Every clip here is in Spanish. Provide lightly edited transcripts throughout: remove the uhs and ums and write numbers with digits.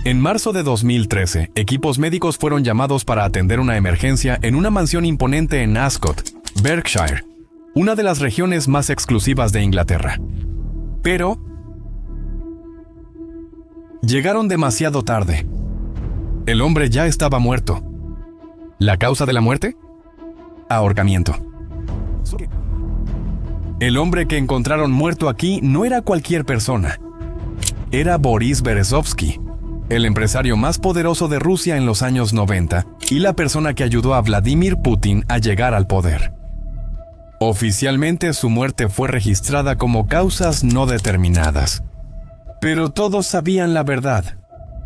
En marzo de 2013, equipos médicos fueron llamados para atender una emergencia en una mansión imponente en Ascot, Berkshire, una de las regiones más exclusivas de Inglaterra. Pero llegaron demasiado tarde. El hombre ya estaba muerto. ¿La causa de la muerte? Ahorcamiento. El hombre que encontraron muerto aquí no era cualquier persona. Era Boris Berezovsky, el empresario más poderoso de Rusia en los años 90 y la persona que ayudó a Vladimir Putin a llegar al poder. Oficialmente su muerte fue registrada como causas no determinadas. Pero todos sabían la verdad.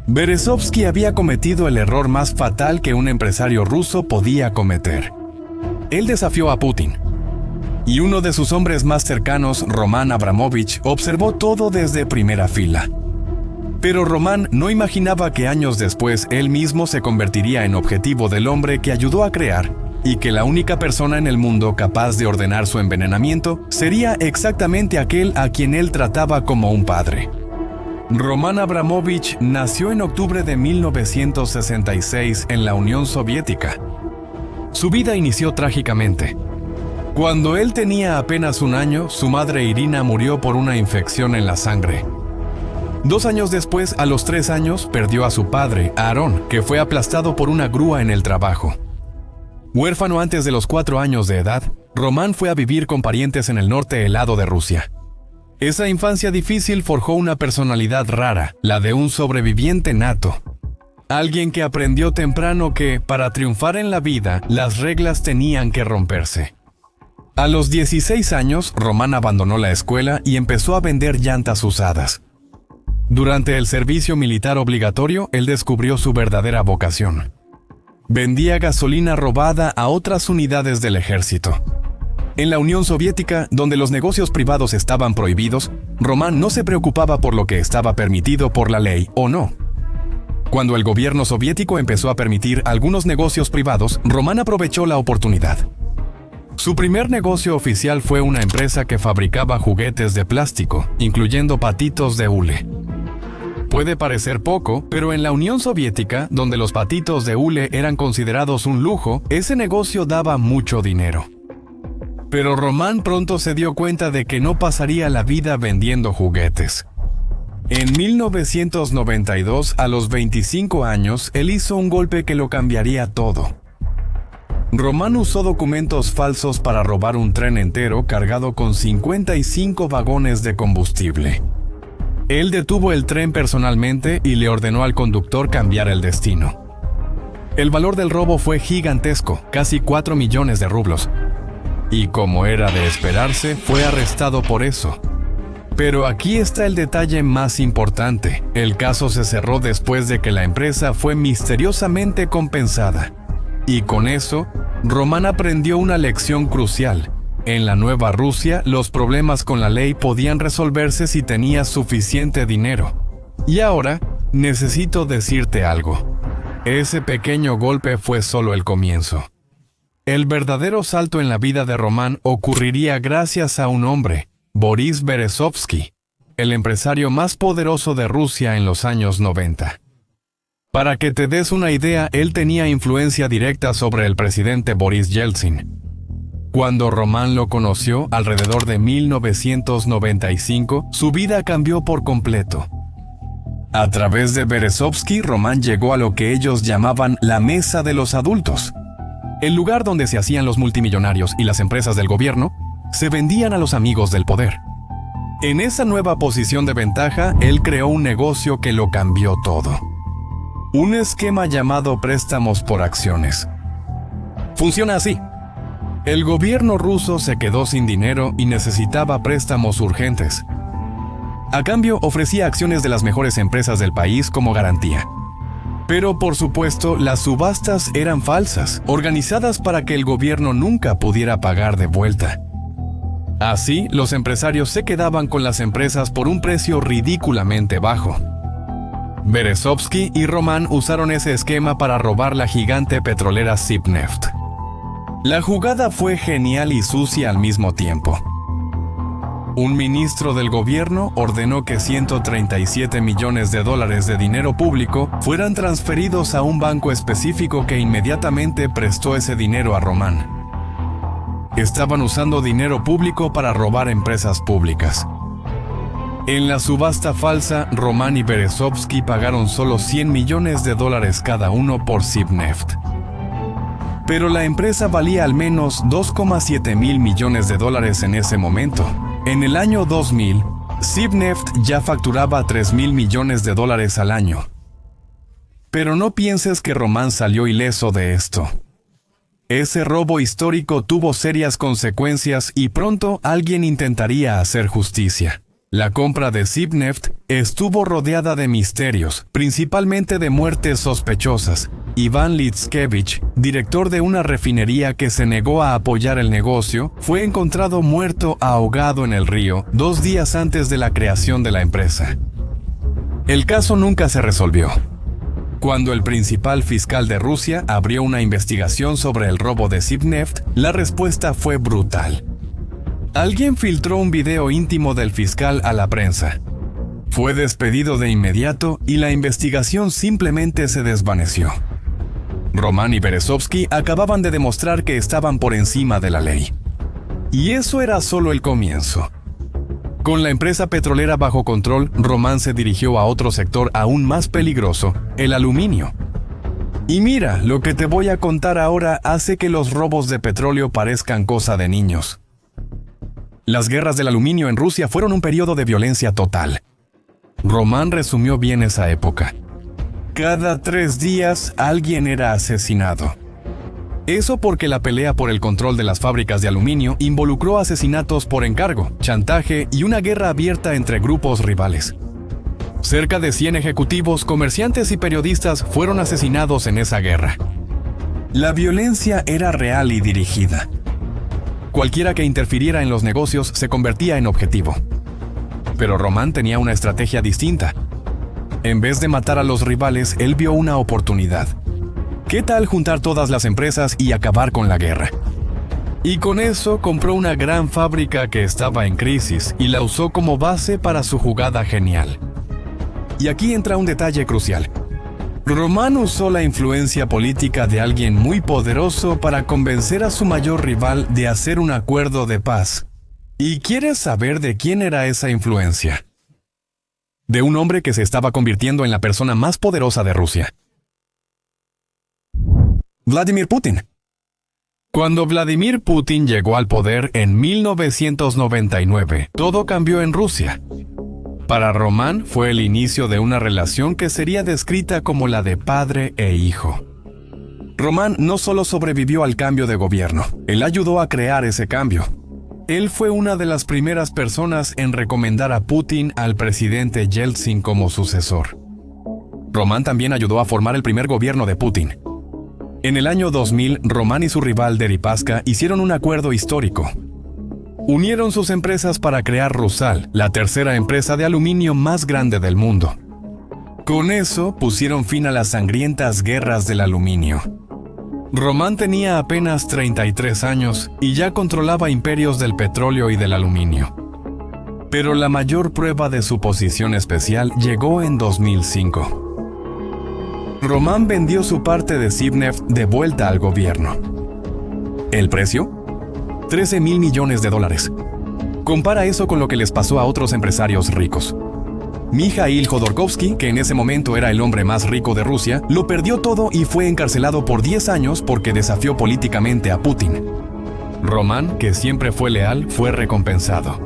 Berezovsky había cometido el error más fatal que un empresario ruso podía cometer. Él desafió a Putin. Y uno de sus hombres más cercanos, Roman Abramovich, observó todo desde primera fila. Pero Roman no imaginaba que años después él mismo se convertiría en objetivo del hombre que ayudó a crear, y que la única persona en el mundo capaz de ordenar su envenenamiento sería exactamente aquel a quien él trataba como un padre. Roman Abramovich nació en octubre de 1966 en la Unión Soviética. Su vida inició trágicamente. Cuando él tenía apenas un año, su madre Irina murió por una infección en la sangre. 2 años después, a los 3 años, perdió a su padre, Aaron, que fue aplastado por una grúa en el trabajo. Huérfano antes de los 4 años de edad, Roman fue a vivir con parientes en el norte helado de Rusia. Esa infancia difícil forjó una personalidad rara, la de un sobreviviente nato. Alguien que aprendió temprano que, para triunfar en la vida, las reglas tenían que romperse. A los 16 años, Roman abandonó la escuela y empezó a vender llantas usadas. Durante el servicio militar obligatorio, él descubrió su verdadera vocación. Vendía gasolina robada a otras unidades del ejército. En la Unión Soviética, donde los negocios privados estaban prohibidos, Roman no se preocupaba por lo que estaba permitido por la ley o no. Cuando el gobierno soviético empezó a permitir algunos negocios privados, Roman aprovechó la oportunidad. Su primer negocio oficial fue una empresa que fabricaba juguetes de plástico, incluyendo patitos de hule. Puede parecer poco, pero en la Unión Soviética, donde los patitos de hule eran considerados un lujo, ese negocio daba mucho dinero. Pero Roman pronto se dio cuenta de que no pasaría la vida vendiendo juguetes. En 1992, a los 25 años, él hizo un golpe que lo cambiaría todo. Roman usó documentos falsos para robar un tren entero cargado con 55 vagones de combustible. Él detuvo el tren personalmente y le ordenó al conductor cambiar el destino. El valor del robo fue gigantesco, casi 4 millones de rublos. Y como era de esperarse, fue arrestado por eso. Pero aquí está el detalle más importante. El caso se cerró después de que la empresa fue misteriosamente compensada. Y con eso, Roman aprendió una lección crucial. En la nueva Rusia, los problemas con la ley podían resolverse si tenías suficiente dinero. Y ahora, necesito decirte algo. Ese pequeño golpe fue solo el comienzo. El verdadero salto en la vida de Roman ocurriría gracias a un hombre, Boris Berezovsky, el empresario más poderoso de Rusia en los años 90. Para que te des una idea, él tenía influencia directa sobre el presidente Boris Yeltsin. Cuando Roman lo conoció, alrededor de 1995, su vida cambió por completo. A través de Berezovsky, Roman llegó a lo que ellos llamaban la mesa de los adultos. El lugar donde se hacían los multimillonarios y las empresas del gobierno, se vendían a los amigos del poder. En esa nueva posición de ventaja, él creó un negocio que lo cambió todo. Un esquema llamado préstamos por acciones. Funciona así. El gobierno ruso se quedó sin dinero y necesitaba préstamos urgentes. A cambio, ofrecía acciones de las mejores empresas del país como garantía. Pero, por supuesto, las subastas eran falsas, organizadas para que el gobierno nunca pudiera pagar de vuelta. Así, los empresarios se quedaban con las empresas por un precio ridículamente bajo. Berezovsky y Roman usaron ese esquema para robar la gigante petrolera Sibneft. La jugada fue genial y sucia al mismo tiempo. Un ministro del gobierno ordenó que 137 millones de dólares de dinero público fueran transferidos a un banco específico que inmediatamente prestó ese dinero a Román. Estaban usando dinero público para robar empresas públicas. En la subasta falsa, Román y Berezovsky pagaron solo 100 millones de dólares cada uno por Sibneft. Pero la empresa valía al menos 2,7 mil millones de dólares en ese momento. En el año 2000, Sibneft ya facturaba 3 mil millones de dólares al año. Pero no pienses que Román salió ileso de esto. Ese robo histórico tuvo serias consecuencias y pronto alguien intentaría hacer justicia. La compra de Sibneft estuvo rodeada de misterios, principalmente de muertes sospechosas. Iván Litskevich, director de una refinería que se negó a apoyar el negocio, fue encontrado muerto ahogado en el río 2 días antes de la creación de la empresa. El caso nunca se resolvió. Cuando el principal fiscal de Rusia abrió una investigación sobre el robo de Sibneft, la respuesta fue brutal. Alguien filtró un video íntimo del fiscal a la prensa. Fue despedido de inmediato y la investigación simplemente se desvaneció. Román y Berezovsky acababan de demostrar que estaban por encima de la ley. Y eso era solo el comienzo. Con la empresa petrolera bajo control, Román se dirigió a otro sector aún más peligroso, el aluminio. Y mira, lo que te voy a contar ahora hace que los robos de petróleo parezcan cosa de niños. Las guerras del aluminio en Rusia fueron un periodo de violencia total. Román resumió bien esa época. Cada 3 días alguien era asesinado. Eso porque la pelea por el control de las fábricas de aluminio involucró asesinatos por encargo, chantaje y una guerra abierta entre grupos rivales. Cerca de 100 ejecutivos, comerciantes y periodistas fueron asesinados en esa guerra. La violencia era real y dirigida. Cualquiera que interfiriera en los negocios se convertía en objetivo. Pero Román tenía una estrategia distinta. En vez de matar a los rivales, él vio una oportunidad. ¿Qué tal juntar todas las empresas y acabar con la guerra? Y con eso compró una gran fábrica que estaba en crisis y la usó como base para su jugada genial. Y aquí entra un detalle crucial. Román usó la influencia política de alguien muy poderoso para convencer a su mayor rival de hacer un acuerdo de paz. ¿Y quieres saber de quién era esa influencia? De un hombre que se estaba convirtiendo en la persona más poderosa de Rusia. Vladimir Putin. Cuando Vladimir Putin llegó al poder en 1999, todo cambió en Rusia. Para Román fue el inicio de una relación que sería descrita como la de padre e hijo. Román no solo sobrevivió al cambio de gobierno, él ayudó a crear ese cambio. Él fue una de las primeras personas en recomendar a Putin al presidente Yeltsin como sucesor. Román también ayudó a formar el primer gobierno de Putin. En el año 2000, Román y su rival Deripaska hicieron un acuerdo histórico. Unieron sus empresas para crear Rusal, la tercera empresa de aluminio más grande del mundo. Con eso, pusieron fin a las sangrientas guerras del aluminio. Román tenía apenas 33 años y ya controlaba imperios del petróleo y del aluminio. Pero la mayor prueba de su posición especial llegó en 2005. Román vendió su parte de Sibneft de vuelta al gobierno. ¿El precio? 13 mil millones de dólares. Compara eso con lo que les pasó a otros empresarios ricos. Mikhail Jodorkovsky, que en ese momento era el hombre más rico de Rusia, lo perdió todo y fue encarcelado por 10 años porque desafió políticamente a Putin. Román, que siempre fue leal, fue recompensado.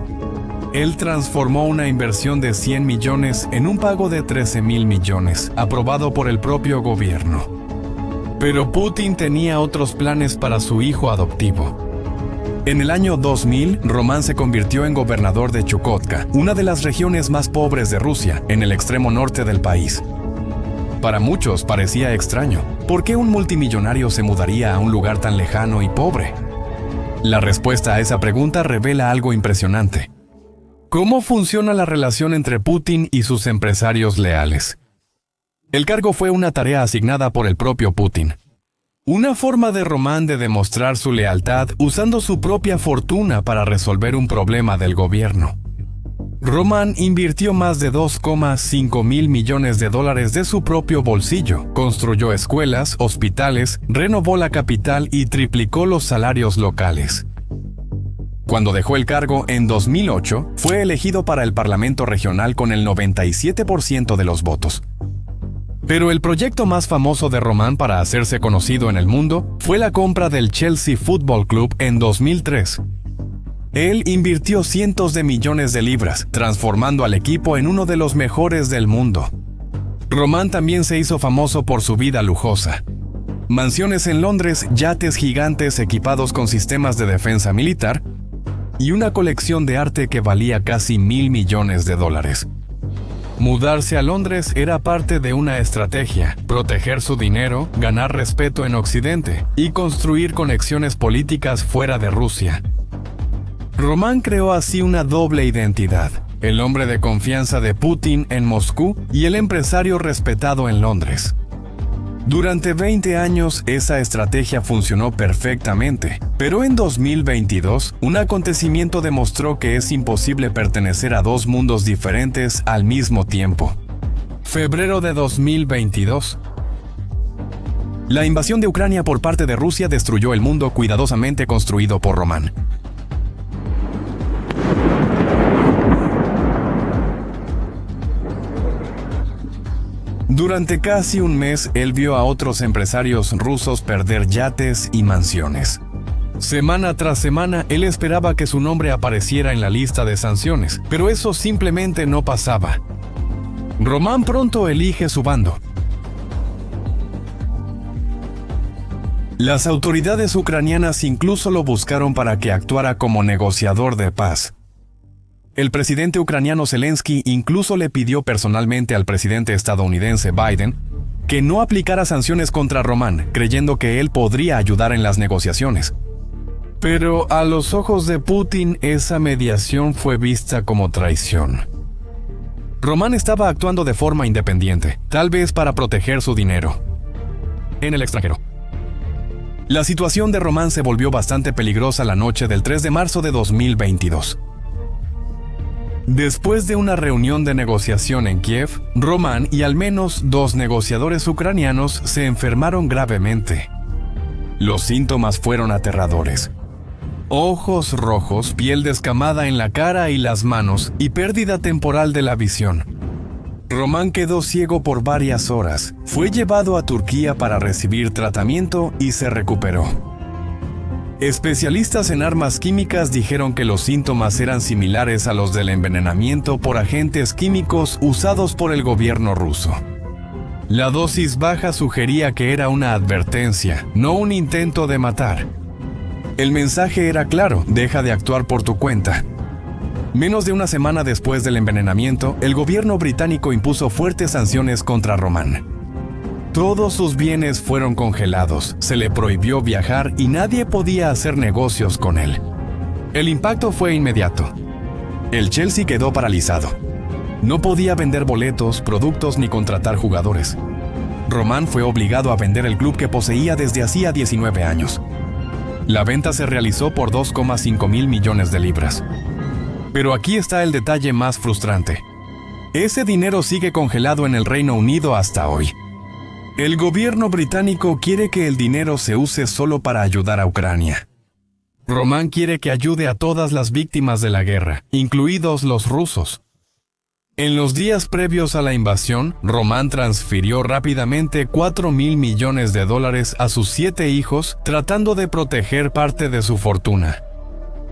Él transformó una inversión de 100 millones en un pago de 13 mil millones, aprobado por el propio gobierno. Pero Putin tenía otros planes para su hijo adoptivo. En el año 2000, Román se convirtió en gobernador de Chukotka, una de las regiones más pobres de Rusia, en el extremo norte del país. Para muchos parecía extraño. ¿Por qué un multimillonario se mudaría a un lugar tan lejano y pobre? La respuesta a esa pregunta revela algo impresionante. ¿Cómo funciona la relación entre Putin y sus empresarios leales? El cargo fue una tarea asignada por el propio Putin. Una forma de Román de demostrar su lealtad usando su propia fortuna para resolver un problema del gobierno. Roman invirtió más de 2,5 mil millones de dólares de su propio bolsillo, construyó escuelas, hospitales, renovó la capital y triplicó los salarios locales. Cuando dejó el cargo en 2008, fue elegido para el Parlamento Regional con el 97% de los votos. Pero el proyecto más famoso de Roman para hacerse conocido en el mundo fue la compra del Chelsea Football Club en 2003. Él invirtió cientos de millones de libras, transformando al equipo en uno de los mejores del mundo. Roman también se hizo famoso por su vida lujosa. Mansiones en Londres, yates gigantes equipados con sistemas de defensa militar y una colección de arte que valía casi $1,000 millones. Mudarse a Londres era parte de una estrategia: proteger su dinero, ganar respeto en Occidente y construir conexiones políticas fuera de Rusia. Roman creó así una doble identidad: el hombre de confianza de Putin en Moscú y el empresario respetado en Londres. Durante 20 años esa estrategia funcionó perfectamente, pero en 2022 un acontecimiento demostró que es imposible pertenecer a dos mundos diferentes al mismo tiempo. Febrero de 2022. La invasión de Ucrania por parte de Rusia destruyó el mundo cuidadosamente construido por Roman. Durante casi un mes, él vio a otros empresarios rusos perder yates y mansiones. Semana tras semana, él esperaba que su nombre apareciera en la lista de sanciones, pero eso simplemente no pasaba. Roman pronto elige su bando. Las autoridades ucranianas incluso lo buscaron para que actuara como negociador de paz. El presidente ucraniano Zelensky incluso le pidió personalmente al presidente estadounidense Biden que no aplicara sanciones contra Roman, creyendo que él podría ayudar en las negociaciones. Pero a los ojos de Putin, esa mediación fue vista como traición. Roman estaba actuando de forma independiente, tal vez para proteger su dinero en el extranjero. La situación de Roman se volvió bastante peligrosa la noche del 3 de marzo de 2022. Después de una reunión de negociación en Kiev, Roman y al menos 2 negociadores ucranianos se enfermaron gravemente. Los síntomas fueron aterradores: ojos rojos, piel descamada en la cara y las manos, y pérdida temporal de la visión. Roman quedó ciego por varias horas, fue llevado a Turquía para recibir tratamiento y se recuperó. Especialistas en armas químicas dijeron que los síntomas eran similares a los del envenenamiento por agentes químicos usados por el gobierno ruso. La dosis baja sugería que era una advertencia, no un intento de matar. El mensaje era claro: deja de actuar por tu cuenta. Menos de una semana después del envenenamiento, el gobierno británico impuso fuertes sanciones contra Roman. Todos sus bienes fueron congelados, se le prohibió viajar y nadie podía hacer negocios con él. El impacto fue inmediato. El Chelsea quedó paralizado. No podía vender boletos, productos ni contratar jugadores. Roman fue obligado a vender el club que poseía desde hacía 19 años. La venta se realizó por 2,5 mil millones de libras. Pero aquí está el detalle más frustrante. Ese dinero sigue congelado en el Reino Unido hasta hoy. El gobierno británico quiere que el dinero se use solo para ayudar a Ucrania. Roman quiere que ayude a todas las víctimas de la guerra, incluidos los rusos. En los días previos a la invasión, Roman transfirió rápidamente $4,000 millones a sus 7 hijos, tratando de proteger parte de su fortuna.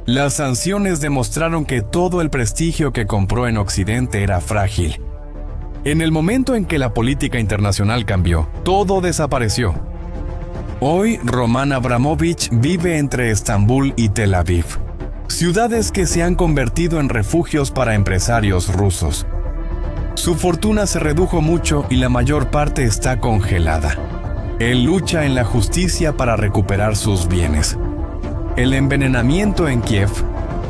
Las sanciones demostraron que todo el prestigio que compró en Occidente era frágil. En el momento en que la política internacional cambió, todo desapareció. Hoy, Roman Abramovich vive entre Estambul y Tel Aviv, ciudades que se han convertido en refugios para empresarios rusos. Su fortuna se redujo mucho y la mayor parte está congelada. Él lucha en la justicia para recuperar sus bienes. El envenenamiento en Kiev,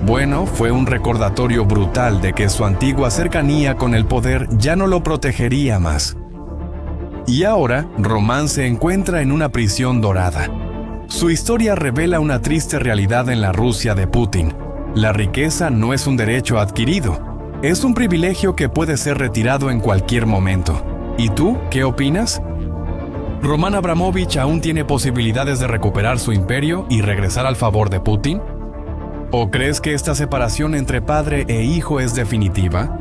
bueno, fue un recordatorio brutal de que su antigua cercanía con el poder ya no lo protegería más. Y ahora, Roman se encuentra en una prisión dorada. Su historia revela una triste realidad en la Rusia de Putin. La riqueza no es un derecho adquirido. Es un privilegio que puede ser retirado en cualquier momento. ¿Y tú, qué opinas? ¿Roman Abramovich aún tiene posibilidades de recuperar su imperio y regresar al favor de Putin? ¿O crees que esta separación entre padre e hijo es definitiva?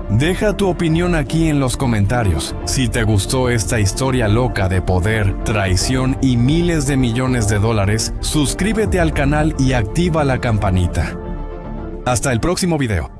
Deja tu opinión aquí en los comentarios. Si te gustó esta historia loca de poder, traición y miles de millones de dólares, suscríbete al canal y activa la campanita. Hasta el próximo video.